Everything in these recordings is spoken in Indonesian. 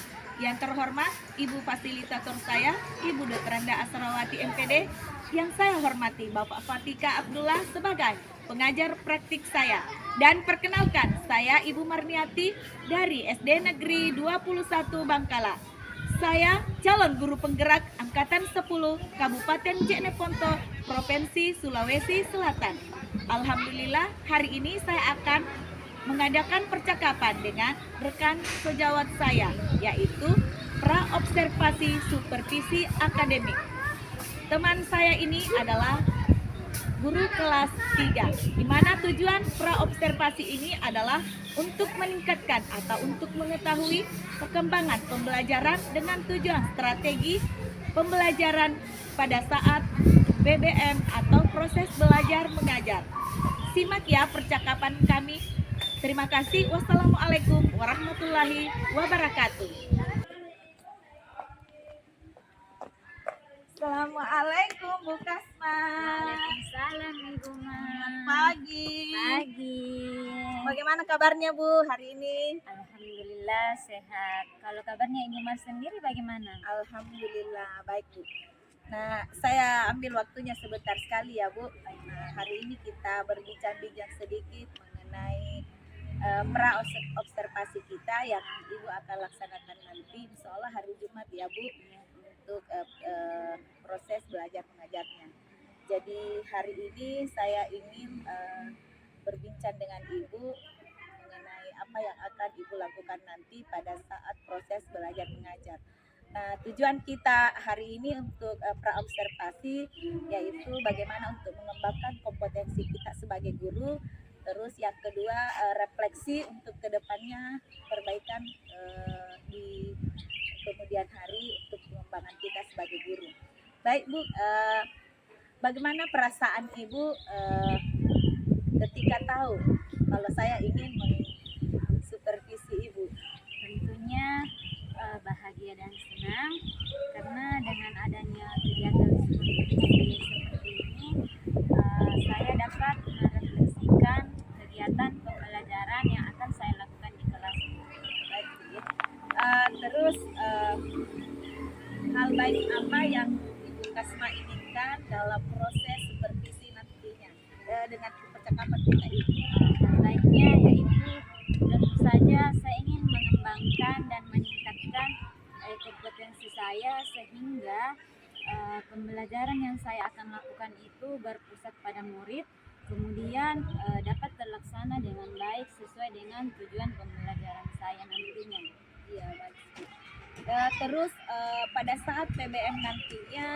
semua. Yang terhormat, Ibu Fasilitator saya, Ibu Dr. Randa Asrawati MPD, yang saya hormati Bapak Fatika Abdullah sebagai pengajar praktik saya. Dan perkenalkan, saya Ibu Marniati dari SD Negeri 21 Bangkala. Saya calon guru penggerak Angkatan 10 Kabupaten Jeneponto, Provinsi Sulawesi Selatan. Alhamdulillah, hari ini saya akan mengadakan percakapan dengan rekan sejawat saya, yaitu Praobservasi Supervisi Akademik. Teman saya ini adalah guru kelas 3, di mana tujuan praobservasi ini adalah untuk meningkatkan atau untuk mengetahui perkembangan pembelajaran dengan tujuan strategi pembelajaran pada saat BBM atau proses belajar mengajar. Simak ya percakapan kami. Terima kasih. Wassalamualaikum warahmatullahi wabarakatuh. Assalamualaikum Bu Kasma. Waalaikumsalam Ibu Ma. Selamat pagi. Pagi. Bagaimana kabarnya Bu hari ini? Alhamdulillah sehat. Kalau kabarnya Ibu Ma sendiri bagaimana? Alhamdulillah baik Bu. Nah, saya ambil waktunya sebentar sekali ya Bu. Nah, hari ini kita berbincang-bincang sedikit mengenai pra-observasi kita yang Ibu akan laksanakan nanti, insya Allah hari Jumat ya Bu, untuk proses belajar mengajarnya. Jadi hari ini saya ingin berbincang dengan Ibu mengenai apa yang akan Ibu lakukan nanti pada saat proses belajar mengajar. Nah, tujuan kita hari ini untuk praobservasi yaitu bagaimana untuk mengembangkan kompetensi kita sebagai guru. Terus yang kedua, refleksi untuk kedepannya, perbaikan di kemudian hari untuk pengembangan kita sebagai guru. Baik Bu, bagaimana perasaan Ibu ketika tahu kalau saya ingin mensupervisi Ibu? Tentunya bahagia dan senang karena dengan adanya kegiatan seperti ini saya dapat merefleksikan kegiatan pembelajaran yang akan saya lakukan di kelas. Baik, Bu. Terus hal baik apa yang Ibu Kasma inginkan dalam proses supervisi nantinya dengan percakapan kita ini? Baiknya yaitu tentu saja saya ingin mengembangkan dan meningkatkan kompetensi saya sehingga pembelajaran yang saya akan lakukan itu berpusat pada murid, kemudian dapat terlaksana dengan baik sesuai dengan tujuan pembelajaran saya nantinya. Iya, baik. Terus pada saat PBM nantinya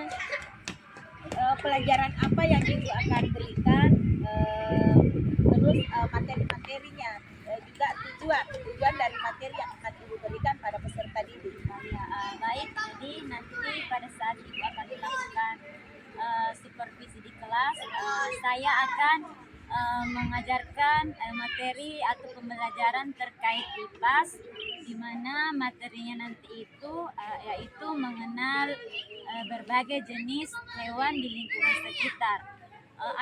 pelajaran apa yang Ibu akan berikan, terus materi-materinya, juga tujuan dari materi yang akan Ibu berikan pada peserta didik. Ya, baik, jadi nanti pada saat Ibu akan melakukan supervisi di kelas, saya akan mengajarkan materi atau pembelajaran terkait IPAS, di mana materinya nanti itu yaitu mengenal berbagai jenis hewan di lingkungan sekitar.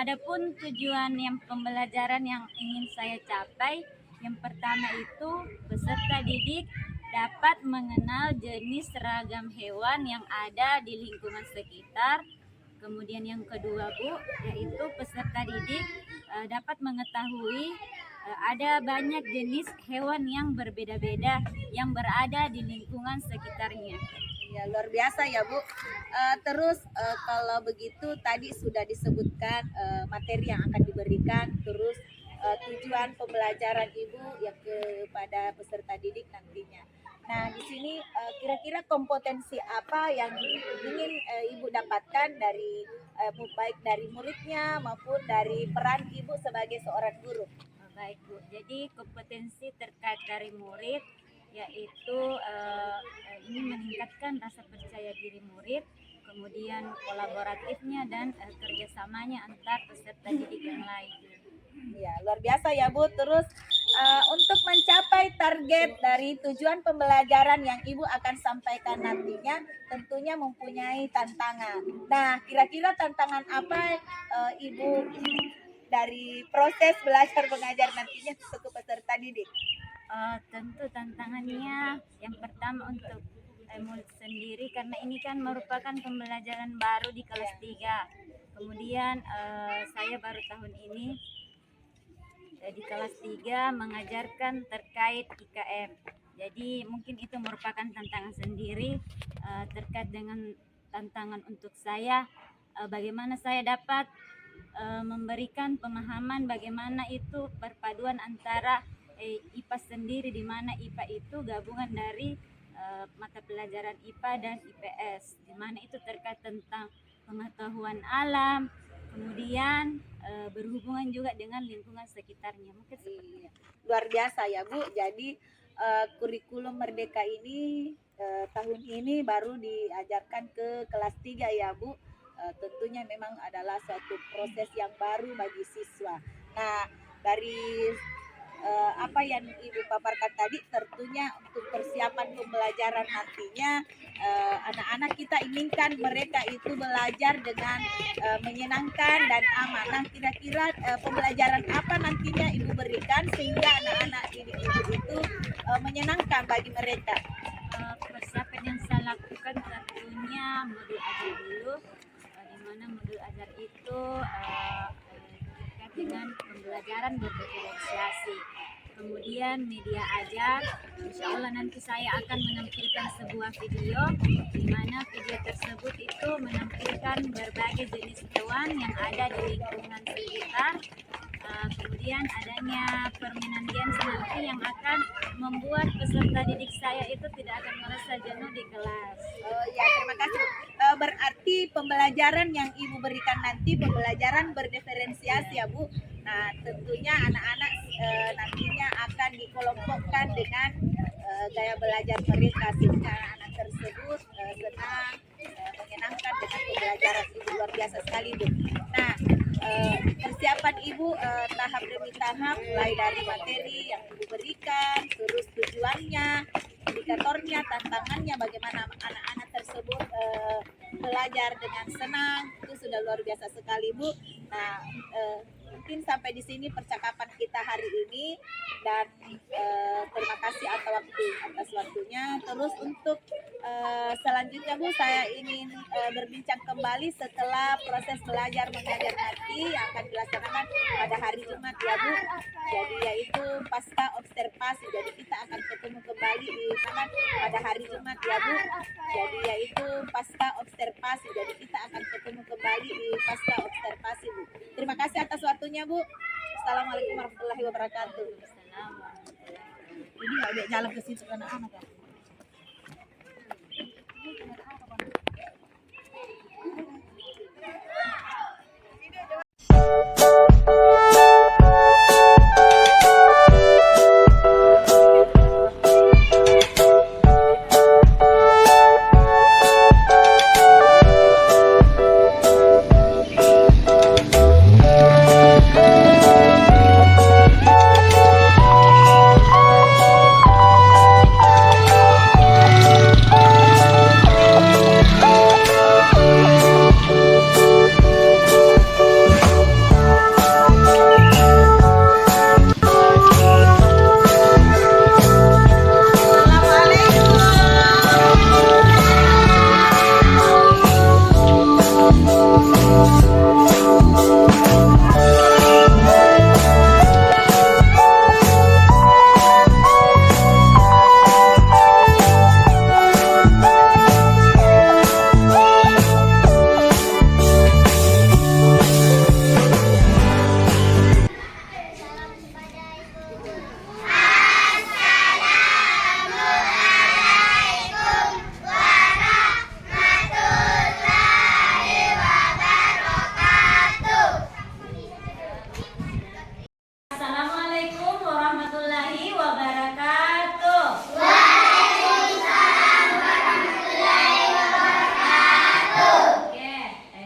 Adapun tujuan yang pembelajaran yang ingin saya capai, yang pertama itu peserta didik dapat mengenal jenis ragam hewan yang ada di lingkungan sekitar. Kemudian yang kedua Bu, yaitu peserta didik dapat mengetahui ada banyak jenis hewan yang berbeda-beda yang berada di lingkungan sekitarnya. Ya, luar biasa ya Bu. Terus kalau begitu tadi sudah disebutkan materi yang akan diberikan, terus tujuan pembelajaran Ibu yang kepada peserta didik nantinya. Nah, di sini kira-kira kompetensi apa yang ingin Ibu dapatkan dari baik dari muridnya maupun dari peran Ibu sebagai seorang guru? Baik Bu, jadi kompetensi terkait dari murid yaitu ini meningkatkan rasa percaya diri murid, kemudian kolaboratifnya dan kerjasamanya antar peserta didik yang lain. Ya, luar biasa ya Bu. Terus untuk mencapai target dari tujuan pembelajaran yang Ibu akan sampaikan nantinya tentunya mempunyai tantangan. Nah, kira-kira tantangan apa Ibu dari proses belajar mengajar nantinya untuk peserta didik? Tentu tantangannya yang pertama untuk mulut sendiri karena ini kan merupakan pembelajaran baru di kelas 3. Kemudian saya baru tahun ini di kelas 3 mengajarkan terkait IKM. Jadi mungkin itu merupakan tantangan sendiri terkait dengan tantangan untuk saya bagaimana saya dapat memberikan pemahaman bagaimana itu perpaduan antara IPA sendiri, di mana IPA itu gabungan dari mata pelajaran IPA dan IPS, di mana itu terkait tentang pengetahuan alam, kemudian berhubungan juga dengan lingkungan sekitarnya. Mungkin seperti itu. Luar biasa ya Bu. Jadi kurikulum Merdeka ini tahun ini baru diajarkan ke kelas 3 ya Bu. Tentunya memang adalah suatu proses yang baru bagi siswa. Nah, dari apa yang Ibu paparkan tadi, tentunya untuk persiapan pembelajaran nantinya anak-anak kita inginkan mereka itu belajar dengan menyenangkan dan aman. Nah, kira-kira pembelajaran apa nantinya Ibu berikan sehingga anak-anak ini itu menyenangkan bagi mereka? Persiapan yang saya lakukan tentunya modul ajar dulu, di mana modul ajar itu terkait dengan pembelajaran berdiferensiasi. Kemudian media ajar, insya Allah nanti saya akan menampilkan sebuah video di mana video tersebut itu menampilkan berbagai jenis hewan yang ada di lingkungan sekitar. Kemudian adanya permainan games nanti yang akan membuat peserta didik saya itu tidak akan merasa jenuh di kelas. Ya, terima kasih. Berarti pembelajaran yang Ibu berikan nanti pembelajaran berdiferensiasi ya Bu. Nah, tentunya anak-anak nantinya akan dikelompokkan dengan gaya belajar mereka sehingga anak tersebut senang, menyenangkan dengan pembelajaran. Ibu luar biasa sekali Bu. Nah, persiapan Ibu tahap demi tahap, mulai dari materi yang Ibu berikan, terus tujuannya, indikatornya, tantangannya, bagaimana anak-anak tersebut belajar dengan senang, itu sudah luar biasa sekali Bu. Nah, mungkin sampai di sini percakapan kita hari ini, dan terima kasih atas waktunya. Terus untuk selanjutnya Bu, saya ingin berbincang kembali setelah proses belajar mengajar nanti yang akan dilaksanakan pada hari Jumat ya Bu. Jadi yaitu pasca observasi. Jadi kita akan ketemu kembali di mana pada hari Jumat ya Bu. Jadi yaitu pasca observasi. Jadi kita akan ketemu kembali di pasca observasi Bu. Terima kasih atas waktunya Bu. Assalamualaikum warahmatullahi wabarakatuh. Ini nggak ada jalan ke situ anak-anak ya. Assalamualaikum warahmatullahi wabarakatuh. Oke,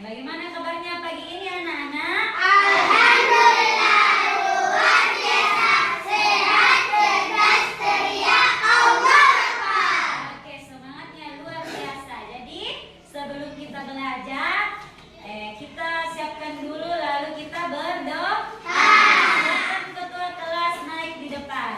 bagaimana kabarnya pagi ini anak-anak? Oke, semangatnya luar biasa. Jadi sebelum kita belajar, kita siapkan dulu lalu kita berdoa. Silakan ketua kelas naik di depan.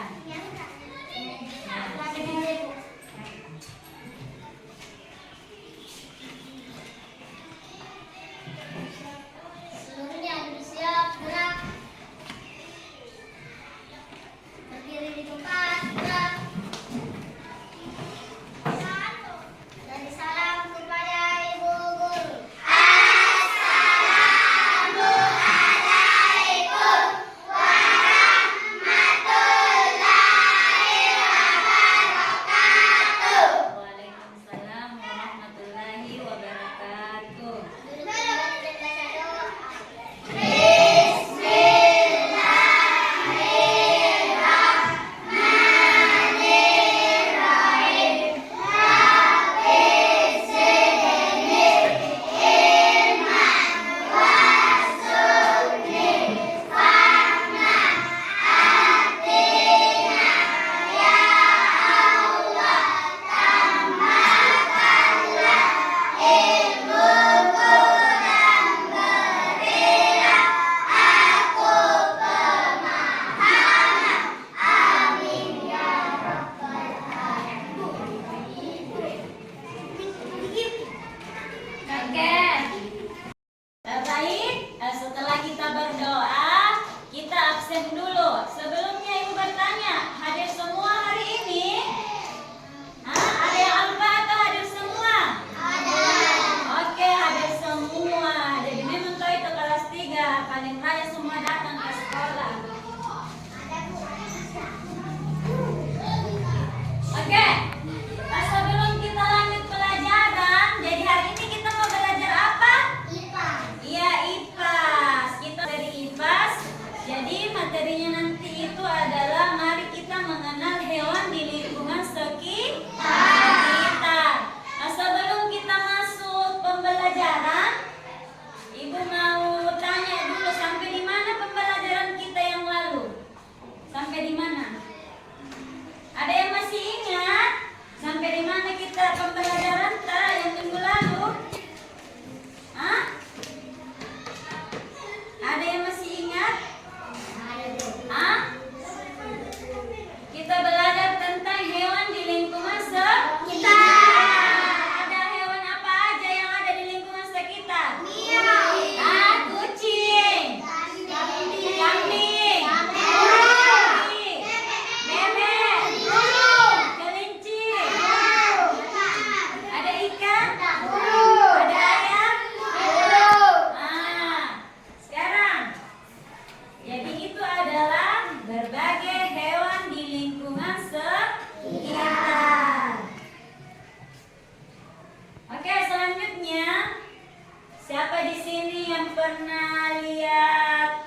pernah lihat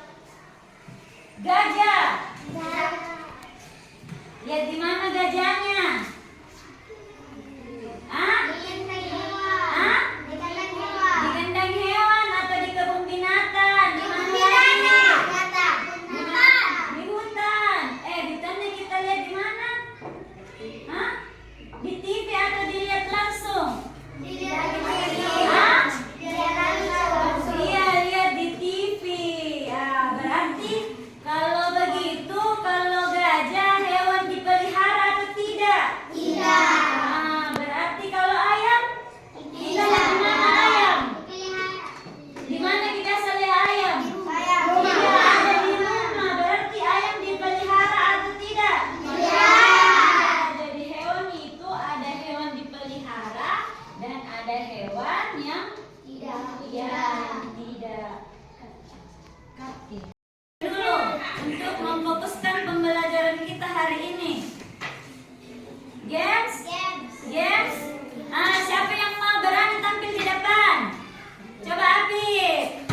gajah? Lihat di mana gajahnya? Hah? Hah? Di kandang hewan atau di kebun binatang? Di mana? Di hutan. Hutannya kita lihat di mana? Hah? Di TV atau dilihat langsung? Hah? Iya, lihat di TV. Ya, berarti kalau begitu, kalau gajah hewan dipelihara atau tidak? Nah, berarti kalau ayam? Kita lihat di mana ayam? Di mana kita lihat ayam? Iya, ada di rumah. Berarti ayam dipelihara atau tidak? Jadi hewan itu ada hewan dipelihara dan ada hewan yang tidak. Dulu untuk memfokuskan pembelajaran kita hari ini. Games. Siapa yang mau berani tampil di depan? Coba Apip.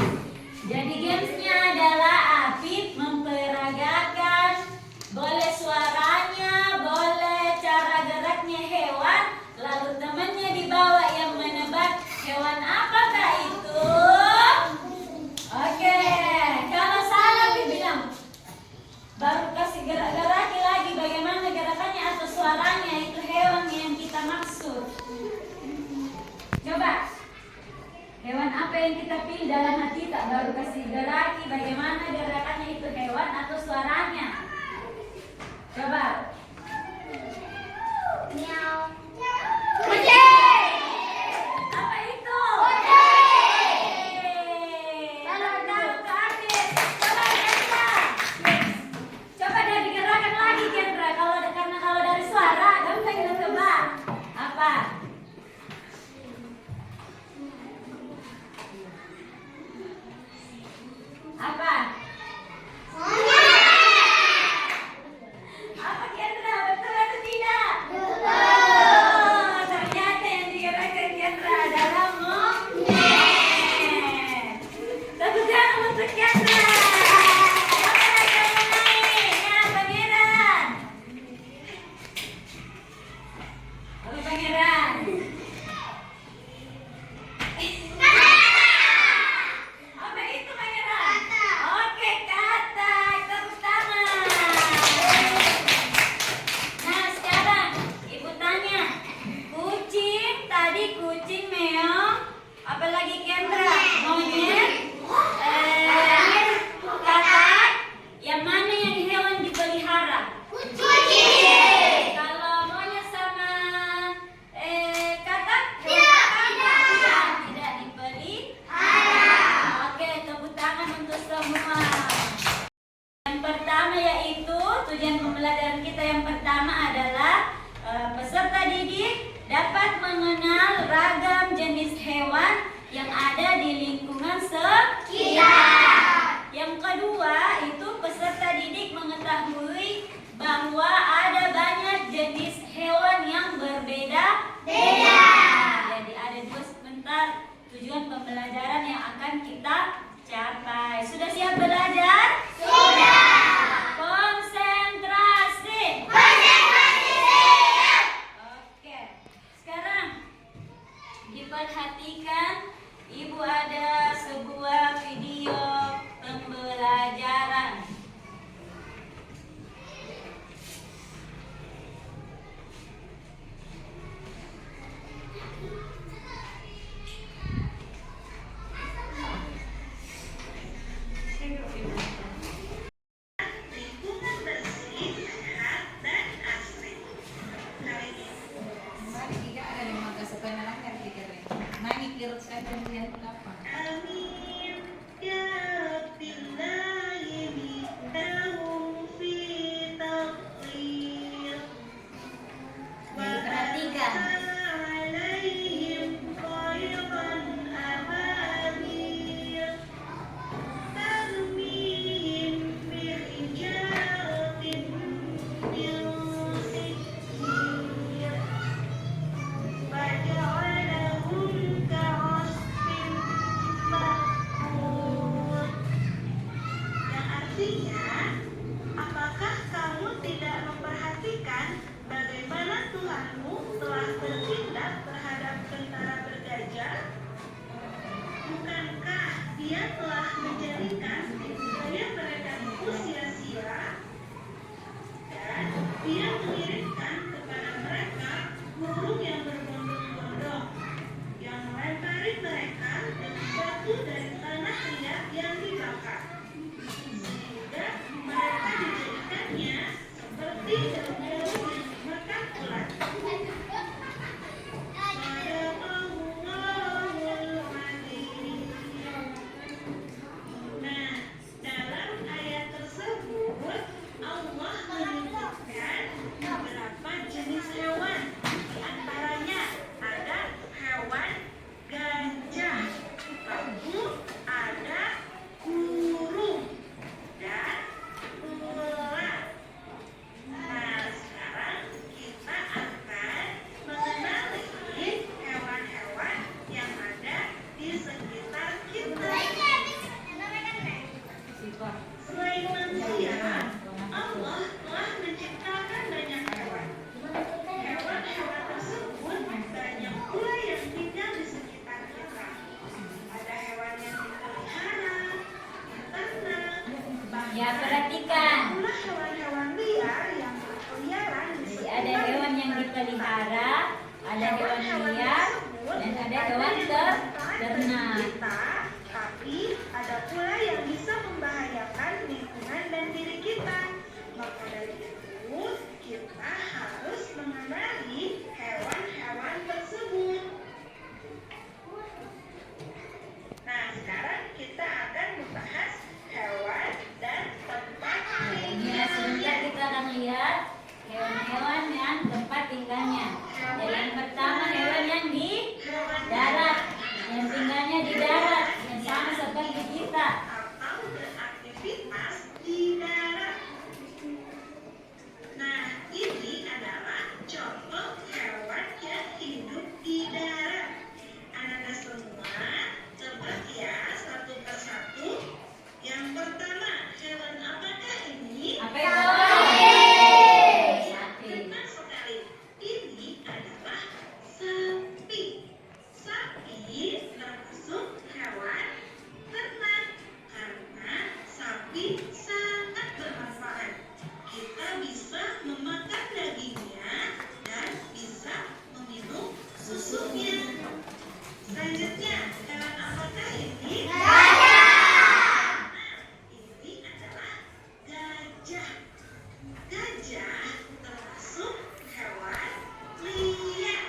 Jadi gamesnya adalah Apip memperagakan, boleh suaranya, boleh cara geraknya hewan, lalu temannya di bawah yang menebak hewan apakah itu. Oke, kalau salah Apip bilang, baru kasih gerak-geraki lagi bagaimana gerakannya atau suaranya, itu hewan yang kita maksud. Coba, hewan apa yang kita pilih dalam hati tak, baru kasih geraki bagaimana gerakannya, itu hewan atau suaranya. Coba. Apa itu? Coba dari gerakan lagi Kendra. Kalau dari suara gampang kita tebak. Apa? Apa? Apa Kendra? Betul atau tidak? Oh, ternyata yang digerakkan Kendra adalah monyet. Tepuk tangan untuk Kendra. Siapa yang akan naik? Ya, Pangeran. Oke, Pangeran. Apa itu Pangeran? Oke, katak. Tepuk tangan. Nah, sekarang Ibu tanya, kucing, tadi kucing, meong, apalagi Kendra, monyet, katak, yang mana yang hewan dipelihara? Kalau monyet sama katak, tidak dipelihara. Oke, tepuk tangan untuk semua. Yang pertama yaitu tujuan pembelajaran kita yang pertama adalah peserta didik dapat mengenal ragam jenis hewan yang ada di lingkungan sekitar. Yang kedua itu peserta didik mengetahui bahwa ada banyak jenis hewan yang berbeda-beda. Jadi ada dua sebentar tujuan pembelajaran yang akan kita capai. Sudah siap belajar? Konsentrasi. Oke. Sekarang diperhatikan, Ibu ada sebuah video pembelajaran. Dia telah menjadikan budaya mereka itu sia-sia, dan dia mengirimkan kepada mereka burung yang berbondong-bondong yang melempari mereka dengan batu dari tanah liat yang dibakar, sehingga mereka dijadikannya seperti daun-daun yang dimakan ulat. Nah, dalam ayat tersebut Allah menyebutkan beberapa jenis hewan. Di antaranya ada hewan gajah, lalu ada burung dan ular. Nah, sekarang kita akan mengenali hewan-hewan yang ada di sekitar kita. Selain manusia, Allah telah menciptakan banyak hewan. Hewan-hewan tersebut banyak pula yang tinggal di sekitar kita. Ada hewan yang dipelihara, diternak, Ya, perhatikan. pula hewan-hewan liar yang berkeliaran di Jadi sekitar ada hewan yang dipelihara, ada hewan liar, dan ada hewan ternak. kita, tapi ada pula yang bisa membahayakan lingkungan dan diri kita. Maka dari itu, kita harus mengenali hewan-hewan tersebut. Nah, sekarang kita akan membahas hewan dan tempat Ya, sebentar kita akan lihat hewan-hewan yang tempat tinggalnya. Jadi yang pertama hewan yang di darat, yang tinggalnya di darat, yang sama seperti kita. atau beraktivitas di darat. Nah, ini adalah contoh hewan yang hidup di darat. Anak-anak semua, coba ya satu persatu. Yang pertama, hewan apakah ini? Apa itu? Sapi. Benar sekali. Ini adalah sapi. Sapi termasuk hewan ternak karena sapi sangat bermanfaat. Kita bisa memakan dagingnya dan bisa meminum susunya. Selanjutnya, hewan apakah ini? Ini adalah gajah. Gajah termasuk hewan liar.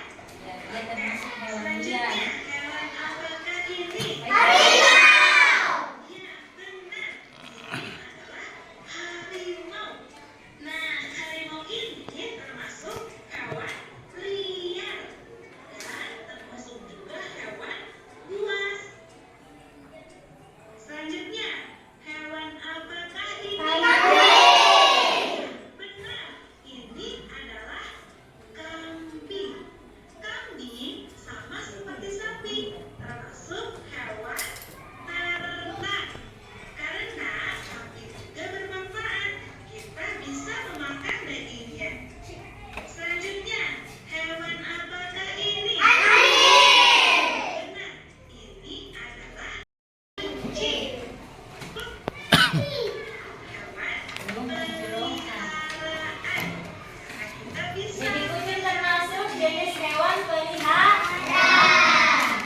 Ya, dia termasuk hewan Selanjutnya, liar. hewan apakah ini? Harimau. Ya, benar. Ini adalah harimau. Nah, harimau ini termasuk hewan liar dan termasuk juga hewan buas. Selanjutnya, hewan apakah ini? Benar, ini adalah kambing. Kambing sama seperti sapi, termasuk hewan ternak. Karena kambing juga bermanfaat, kita bisa memakan dagingnya. Selanjutnya, hewan apakah ini? Benar, ini adalah kucing. Hewan peliharaan. Nah, kita bisa. Jadi kucing termasuk jenis hewan peliharaan.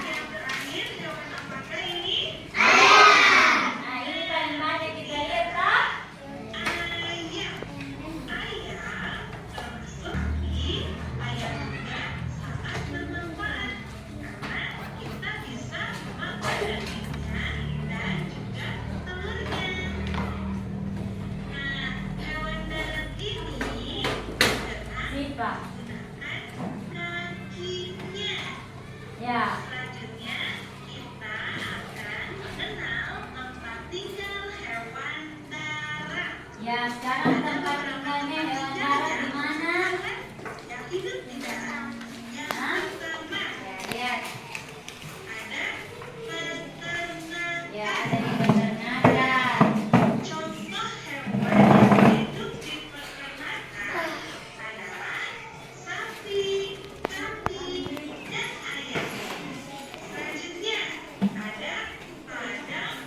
Yang terakhir, hewan apakah ini? Nah, ini paling banyak kita lihat, tak? Ayam. Ayam termasuk ayam juga sangat bermanfaat karena kita bisa makan dagingnya dan juga telurnya. Nah, hewan darat ini dengan Siapa? menggunakan kakinya. Ya. Selanjutnya, kita akan mengenal tempat tinggal hewan darat. Ya, sekarang tempat tinggalnya hewan darat di mana? Yang hidup di darat. Yang pertama, Ya, lihat. ada peternakan. Ya, ada di peternakan. Contoh hewan yang hidup di peternakan adalah sapi, kambing, dan ayam. Selanjutnya, ada padang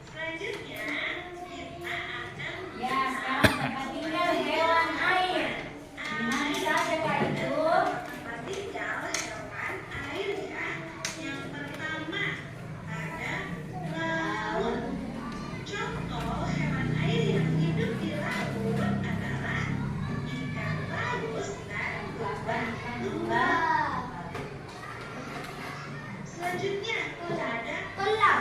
Selanjutnya kita akan Ya, sekarang tempat tinggal hewan air. Di mana saja Kak itu? tempat tinggal hewan air ya. Yang pertama ada laut. Contoh hewan air yang hidup di laut adalah ikan paus dan lumba-lumba. Selanjutnya ada kolam.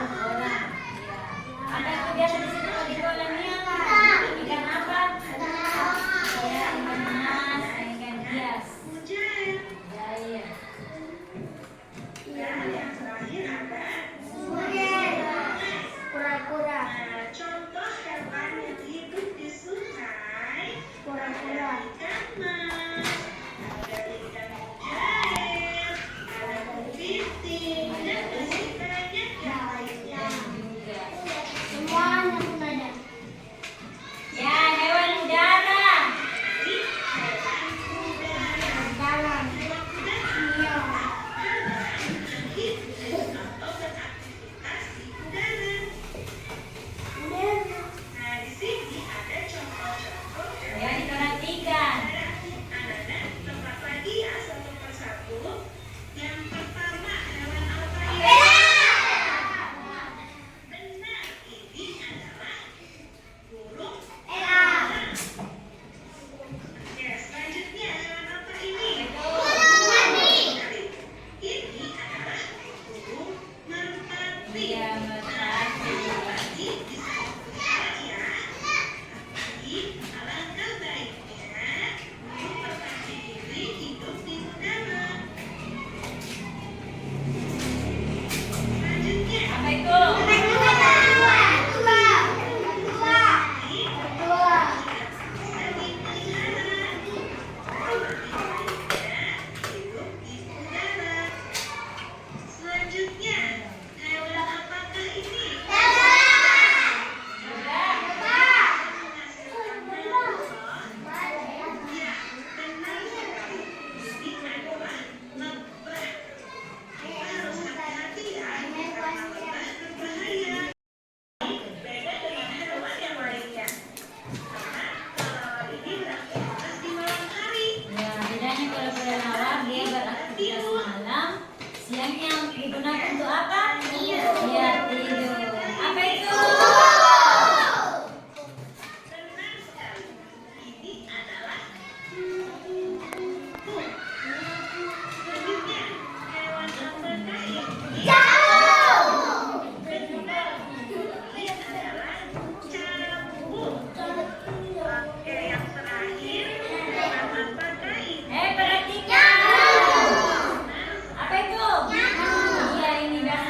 Apa itu biasa disebut di kolamnya? Ikan apa? Ya, ikan mas, ikan hias. Hujan. Ya, iya. Dan yang terakhir ada Kura-kura. Nah, contoh hewan yang hidup di sungai Kura-kura. ikan mas, ada ikan mujair, ada kepiting, dan masih banyak yang lainnya. Semuanya pun ada. Ya, hewan udara. Jadi, hewan udara. Jalan. Hewan udara Iya. yang hidup atau beraktivitas di udara. Nah, di sini ada contoh-contoh hewan Ya, diperhatikan. anak-anak tempat lagi ya satu persatu. Yang pertama hewan apa ini? Benar, ini adalah burung elang. Oke, selanjutnya hewan apa ini? Ini adalah burung merpati. Iya, merpati. Merpati bisa berbicara ya. Tapi alangkah baiknya burung merpati ini hidup di udara. Selanjutnya, Apa itu? ini bisa dipelihara. Hidup di udara. Selanjutnya, hewan apakah ini? Menghasilkan telur. Ya, benar sekali. Ini adalah lebah. Kita harus hati-hati ya, karena lebah berbahaya. Beda dengan hewan yang lainnya. Karena kelelawar ini beraktivitas di malam hari. Ya, bedanya kalau kelelawar dia beraktivitas malam, siangnya digunakan untuk apa? Ya, tidur. Apa itu? Benar sekali. Ini adalah selanjutnya hewan apakah ini? Benar. Ini adalah canggung. Oke, yang terakhir hewan apakah ini? Perhatikan. Apa itu? Iya, ini biasa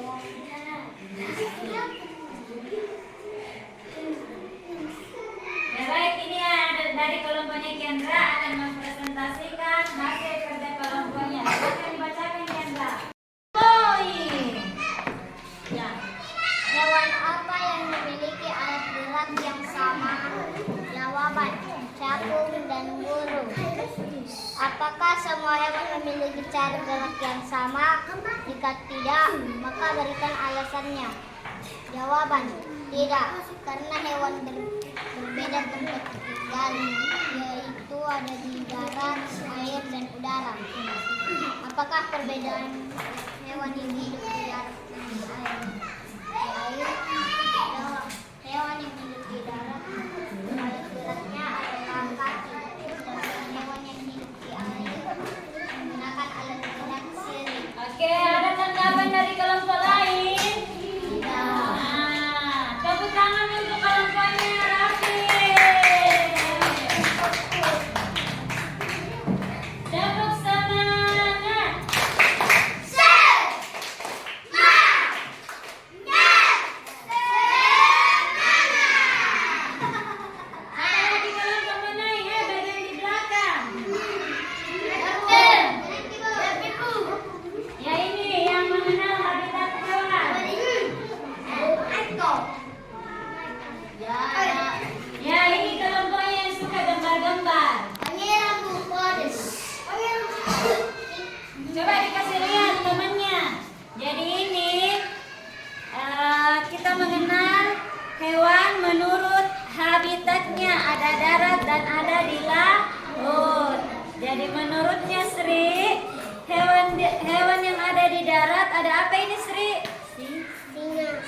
Ya baik, ini ada dari kelompoknya Kendra akan mempresentasikan hasil kerja kelompoknya. Silakan dibacakan Kendra. Poin. Ya. Hewan apa yang memiliki alat gerak yang sama? Jawaban: capung dan burung. Apakah semua hewan memiliki cara gerak yang sama? Jika tidak, maka berikan alasannya. Jawaban: tidak, karena hewan berbeda tempat tinggal, yaitu ada di darat, air, dan udara. Apakah perbedaan hewan yang hidup di darat dan di air? Hewan yang hidup di darat, alat geraknya adalah kaki, sedangkan hewan yang hidup di air menggunakan alat gerak sirip. Oke, ada tanggapan dari kelompok lain? Tidak. Nah, tepuk tangan untuk kelompoknya Raffi. Tepuk semangat. Ada lagi kelompok mana ya? Bagian di belakang. Ya ini yang mengenal habitat hewan. Ya ini kelompoknya yang suka gambar-gambar. Coba dikasih lihat temannya. Jadi ini kita mengenal hewan menurut habitatnya, ada darat dan ada di laut. Jadi menurutnya Sri, hewan yang ada di darat ada apa ini Sri?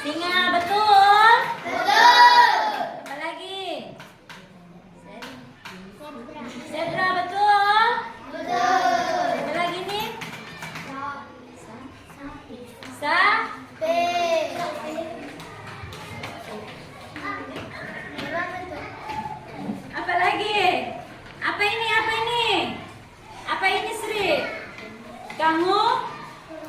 Singa, betul? Apa lagi? Zebra, betul? Apa lagi nih? Apa lagi? Apa ini? Apa ini? Apa ini Sri?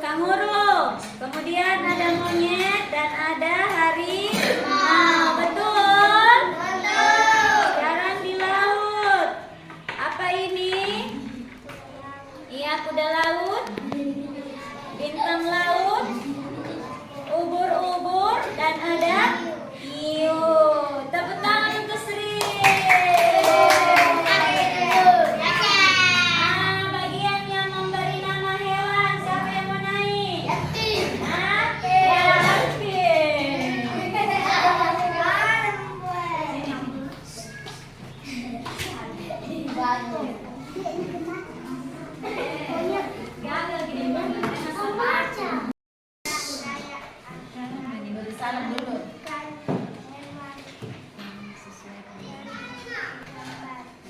Kanguru. Kemudian ada monyet dan ada harimau. Betul? Sekarang di laut. Apa ini? Iya, kuda laut, bintang laut, ubur-ubur, dan ada hiu. Tepuk tangan untuk Sri. Bagian yang memberi nama hewan, siapa yang mau naik? Ya, Alvin. Gagal gini banget. Salam dulu.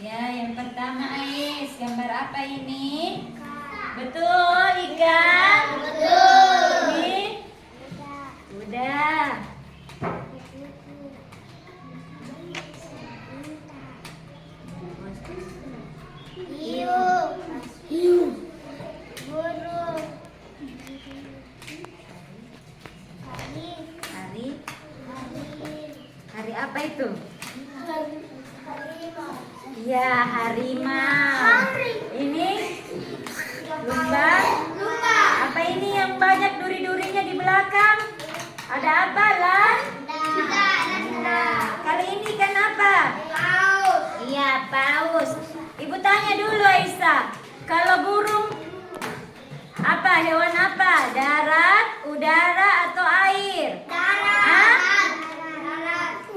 Ya, yang pertama Ais, gambar apa ini? Betul, ikan. Ini kuda. Hiu. Burung. Hari apa itu? Harimau. Ya, harimau. Ini lumba. Apa ini yang banyak duri-durinya di belakang? Ada apa, Lan? Nah, kali ini kan apa? Iya, paus. Ibu tanya dulu, Aisyah. Kalau burung apa? Hewan apa? Darat, udara, atau air? Hah?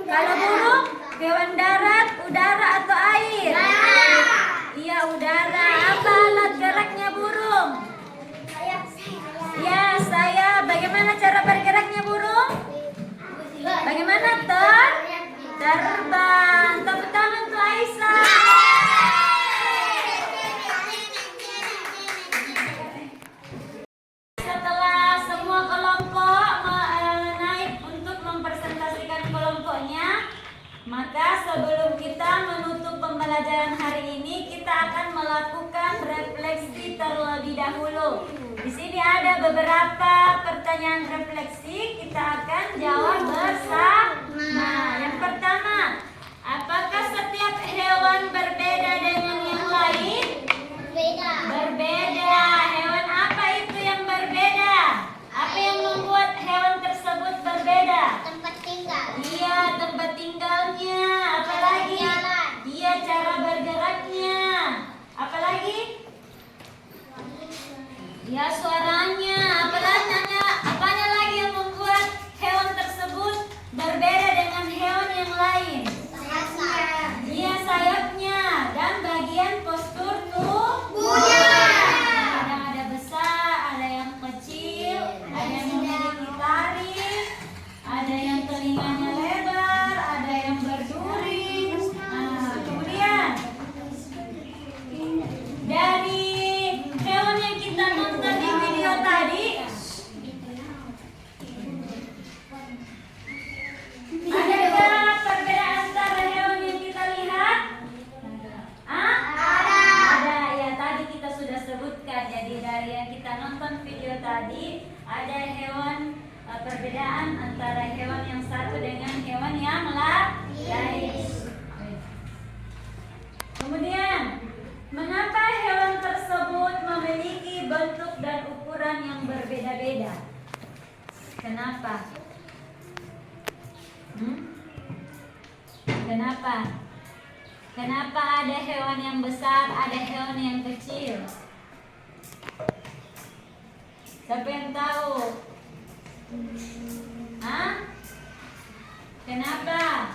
Kalau burung, hewan darat, udara, atau air? Iya, udara. Apa alat geraknya burung? Ya, saya. Bagaimana cara bergeraknya burung? Bagaimana terbang. Tepuk tangan untuk Aisyah. Setelah semua kelompok naik untuk mempresentasikan kelompoknya, maka sebelum kita menutup pembelajaran hari ini, kita akan melakukan refleksi terlebih dahulu. Di sini ada beberapa pertanyaan pertanyaan refleksi, kita akan jawab bersama. Yang pertama, apakah setiap hewan berbeda dengan yang lain? Beda. Berbeda. Hewan apa itu yang berbeda? Apa yang membuat hewan tersebut berbeda? Tempat tinggal. Iya, tempat tinggalnya. Apalagi? Jalan. Iya, cara bergeraknya. Apalagi? Ya, suaranya. Apanya lagi yang membuat hewan tersebut berbeda dengan hewan yang lain? Iya, sayapnya dan bagian postur tubuhnya. Kadang ada besar, ada yang kecil, ada yang memiliki taring, ada yang telinganya lebar, ada yang berduri. Kemudian dari hewan yang kita nonton di video tadi, adakah perbedaan antara hewan yang kita lihat? Ada. Ya, tadi kita sudah sebutkan. Jadi dari yang kita nonton video tadi, ada hewan perbedaan antara hewan yang satu dengan hewan yang lain. Kemudian, mengapa hewan tersebut memiliki bentuk dan ukuran yang berbeda-beda? Kenapa? Kenapa? Kenapa ada hewan yang besar, ada hewan yang kecil? Siapa yang tahu? Kenapa?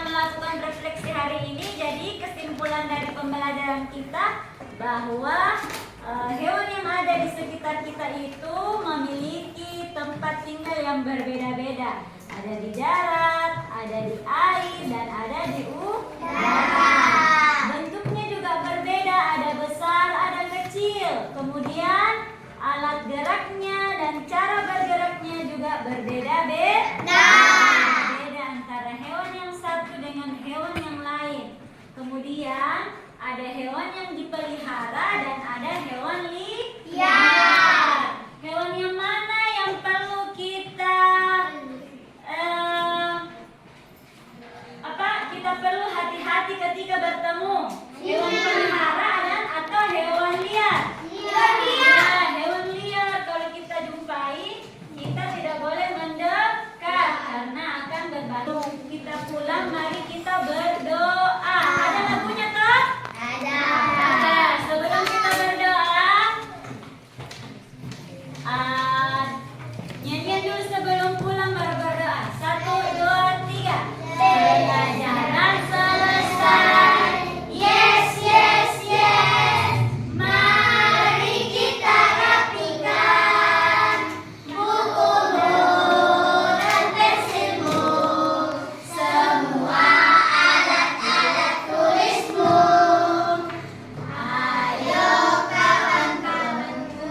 Melakukan refleksi hari ini, jadi kesimpulan dari pembelajaran kita bahwa hewan yang ada di sekitar kita itu memiliki tempat tinggal yang berbeda-beda. Ada di darat, ada di air, dan ada di udara. Bentuknya juga berbeda, ada besar, ada kecil. Kemudian alat geraknya dan cara bergeraknya juga berbeda-beda. Beda antara hewan yang satu dengan hewan yang lain. Kemudian ada hewan yang dipelihara dan ada hewan liar. Hewan yang mana yang perlu kita kita perlu hati-hati ketika bertemu? Hewan peliharaan atau hewan liar? Hewan liar kalau kita jumpai, kita tidak boleh mendekat karena akan berbahaya. Kita pulang, mari kita berdoa. Ada lagunya toh? Ada. Sebelum kita berdoa, nyanyian dulu sebelum pulang baru berdoa. 1, 2, 3. Pelajaran selesai. Yes, yes, yes. Mari kita rapikan bukumu dan pensilmu, semua alat-alat tulismu. Ayo kawan-kawanku,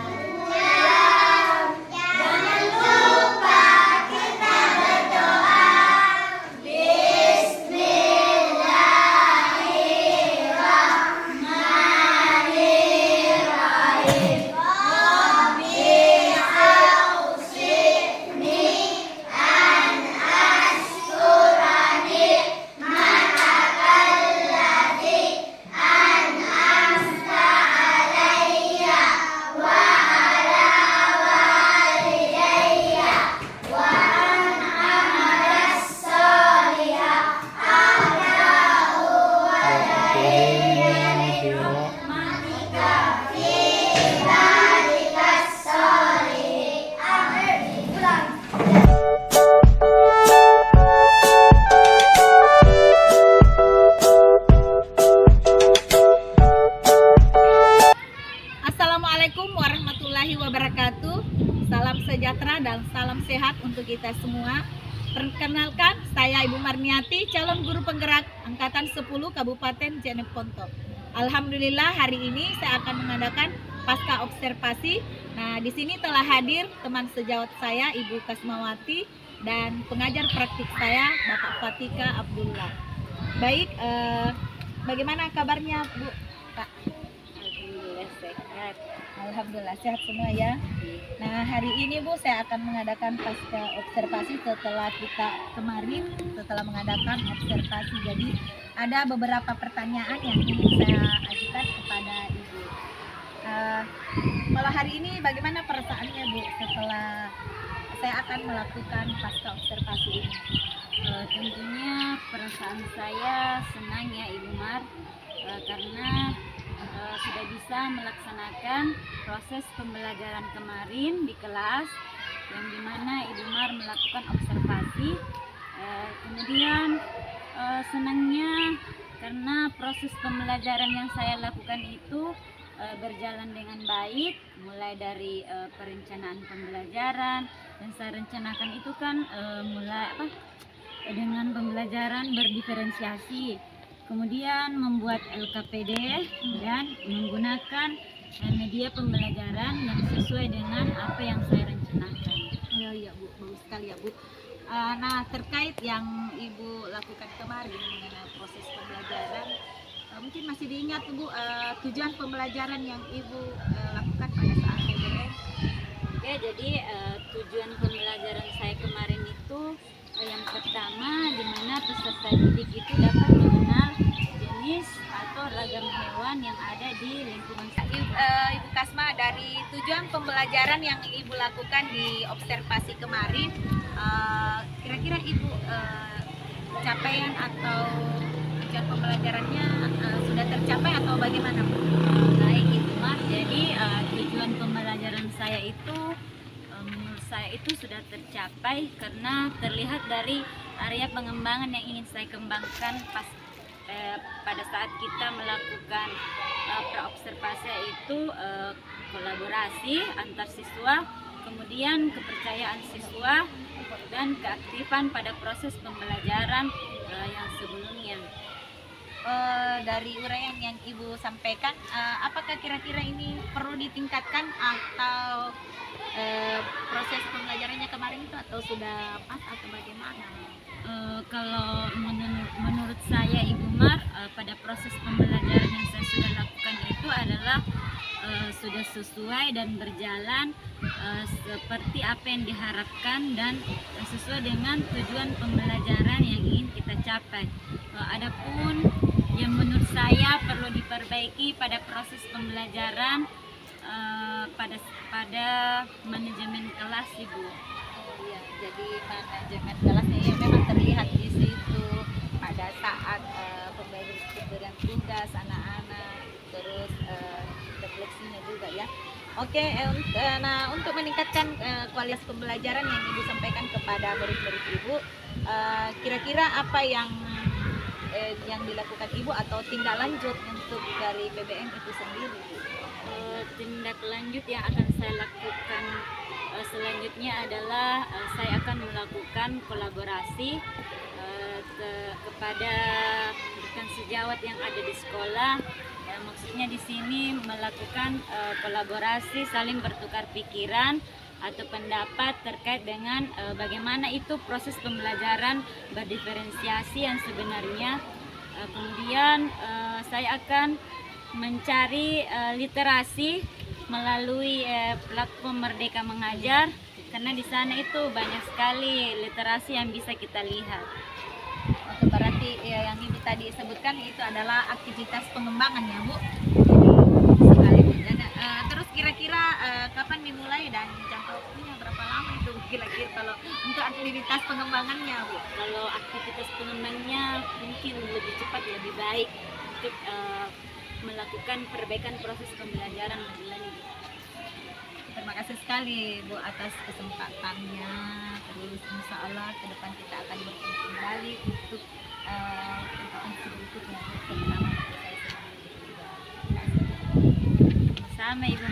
belajar. Jangan lupa kita berdoa. Bismillahirrahmanirrahim. Rabbi awsini an askurani ma'akalladzi an'amta alayya wa ala walidayya wa an amala sholihan ahlahu wa dhurriyyati rahmatika fi ibadikas sholihin. Amin. Pulang. Assalamualaikum warahmatullahi wabarakatuh. Salam sejahtera dan salam sehat untuk kita semua. Perkenalkan, saya Ibu Marniati, calon guru penggerak Angkatan 10 Kabupaten Jeneponto. Alhamdulillah hari ini saya akan mengadakan pasca observasi. Nah, di sini telah hadir teman sejawat saya Ibu Kasmawati dan pengajar praktik saya Bapak Fatika Abdullah. Baik, bagaimana kabarnya Bu? Pak? Alhamdulillah sehat. Alhamdulillah sehat semua ya. Nah, hari ini Bu saya akan mengadakan pasca observasi setelah kita kemarin mengadakan observasi. Jadi ada beberapa pertanyaan yang ingin saya ajukan kepada Ibu. Kalau hari ini bagaimana perasaannya Bu setelah saya akan melakukan pasca observasi ini? Tentunya perasaan saya senang ya Ibu Mar, karena sudah bisa melaksanakan proses pembelajaran kemarin di kelas yang dimana Ibu Mar melakukan observasi. Kemudian senangnya karena proses pembelajaran yang saya lakukan itu berjalan dengan baik, mulai dari perencanaan pembelajaran, dan saya rencanakan itu kan dengan pembelajaran berdiferensiasi, kemudian membuat LKPD dan menggunakan media pembelajaran yang sesuai dengan apa yang saya rencanakan. Ya Bu, bagus sekali ya Bu. Nah, terkait yang Ibu lakukan kemarin mengenai proses pembelajaran, mungkin masih diingat Bu tujuan pembelajaran yang Ibu lakukan pada saat PBM? Oke, jadi tujuan pembelajaran saya kemarin itu yang pertama, di mana peserta didik itu dapat mengenal jenis atau ragam hewan yang ada di lingkungan sekitar. Ibu Kasma, dari tujuan pembelajaran yang Ibu lakukan di observasi kemarin, kira-kira Ibu capaian atau tujuan pembelajarannya sudah tercapai atau bagaimana Bu? Baik Ibu Mar, jadi tujuan pembelajaran saya itu menurut saya itu sudah tercapai karena terlihat dari area pengembangan yang ingin saya kembangkan pada saat kita melakukan praobservasi itu kolaborasi antar siswa, kemudian kepercayaan siswa dan keaktifan pada proses pembelajaran yang sebelumnya. Dari uraian yang Ibu sampaikan, apakah kira-kira ini perlu ditingkatkan atau proses pembelajarannya kemarin itu atau sudah pas atau bagaimana? Kalau menurut saya Ibu Mar, pada proses pembelajaran yang saya sudah lakukan itu adalah sudah sesuai dan berjalan seperti apa yang diharapkan dan sesuai dengan tujuan pembelajaran yang ingin kita capai. Adapun yang menurut saya perlu diperbaiki pada proses pembelajaran pada manajemen kelas Ibu. Iya, jadi manajemen kelasnya ya memang terlihat di situ pada saat pemberian tugas anak-anak, terus refleksinya juga ya. Oke, nah untuk meningkatkan kualitas pembelajaran yang Ibu sampaikan kepada murid-murid Ibu, kira-kira apa yang dilakukan Ibu atau tindak lanjut untuk dari PBM itu sendiri Bu? Tindak lanjut yang akan saya lakukan selanjutnya adalah saya akan melakukan kolaborasi kepada rekan sejawat yang ada di sekolah. Maksudnya di sini melakukan kolaborasi, saling bertukar pikiran atau pendapat terkait dengan bagaimana itu proses pembelajaran berdiferensiasi yang sebenarnya. Kemudian saya akan mencari literasi melalui platform Merdeka Mengajar, karena di sana itu banyak sekali literasi yang bisa kita lihat. Oke, berarti yang Ibu tadi sebutkan itu adalah aktivitas pengembangan ya Bu? Sekali. Dan, terus kira-kira kapan dimulai dan jangka waktunya berapa lama itu kira-kira kalau untuk aktivitas pengembangannya Bu? Kalau aktivitas pengembangannya mungkin lebih cepat lebih baik untuk melakukan perbaikan proses pembelajaran lebih lanjut. Terima kasih sekali Bu atas kesempatannya. Terus insya Allah ke depan kita akan bertemu kembali untuk informasi berikutnya. Terima kasih. Sama Ibu